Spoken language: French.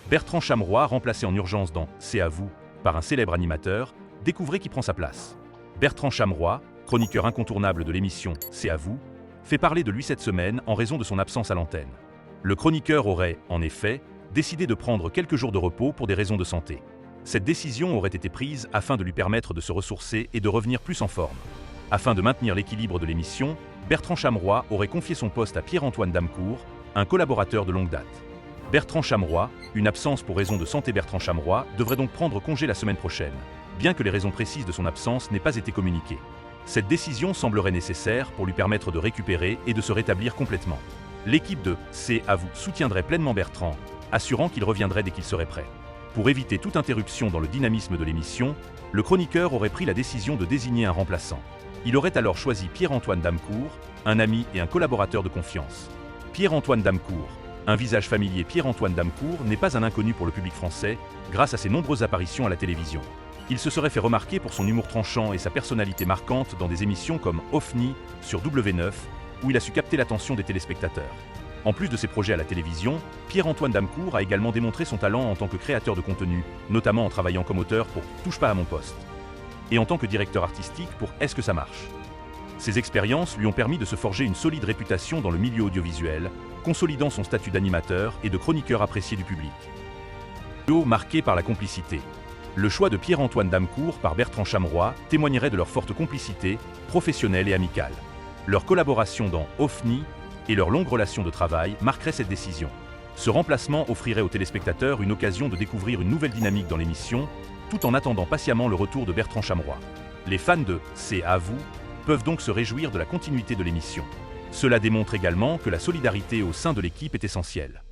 Bertrand Chameroy, remplacé en urgence dans C'est à vous par un célèbre animateur, découvrez qui prend sa place. Bertrand Chameroy, chroniqueur incontournable de l'émission C'est à vous, fait parler de lui cette semaine en raison de son absence à l'antenne. Le chroniqueur aurait, en effet, décidé de prendre quelques jours de repos pour des raisons de santé. Cette décision aurait été prise afin de lui permettre de se ressourcer et de revenir plus en forme. Afin de maintenir l'équilibre de l'émission, Bertrand Chameroy aurait confié son poste à Pierre-Antoine Damcourt, un collaborateur de longue date. Bertrand Chameroy, une absence pour raison de santé. Bertrand Chameroy devrait donc prendre congé la semaine prochaine, bien que les raisons précises de son absence n'aient pas été communiquées. Cette décision semblerait nécessaire pour lui permettre de récupérer et de se rétablir complètement. L'équipe de C'est à vous soutiendrait pleinement Bertrand, assurant qu'il reviendrait dès qu'il serait prêt. Pour éviter toute interruption dans le dynamisme de l'émission, le chroniqueur aurait pris la décision de désigner un remplaçant. Il aurait alors choisi Pierre-Antoine Damcourt, un ami et un collaborateur de confiance. Pierre-Antoine Damcourt, un visage familier. Pierre-Antoine Damcourt n'est pas un inconnu pour le public français, grâce à ses nombreuses apparitions à la télévision. Il se serait fait remarquer pour son humour tranchant et sa personnalité marquante dans des émissions comme OFNI sur W9, où il a su capter l'attention des téléspectateurs. En plus de ses projets à la télévision, Pierre-Antoine Damcourt a également démontré son talent en tant que créateur de contenu, notamment en travaillant comme auteur pour Touche pas à mon poste, et en tant que directeur artistique pour Est-ce que ça marche ? Ces expériences lui ont permis de se forger une solide réputation dans le milieu audiovisuel, consolidant son statut d'animateur et de chroniqueur apprécié du public. Duo marqué par la complicité. Le choix de Pierre-Antoine Damcourt par Bertrand Chameroy témoignerait de leur forte complicité, professionnelle et amicale. Leur collaboration dans OFNI et leur longue relation de travail marqueraient cette décision. Ce remplacement offrirait aux téléspectateurs une occasion de découvrir une nouvelle dynamique dans l'émission, tout en attendant patiemment le retour de Bertrand Chameroy. Les fans de C'est à vous peuvent donc se réjouir de la continuité de l'émission. Cela démontre également que la solidarité au sein de l'équipe est essentielle.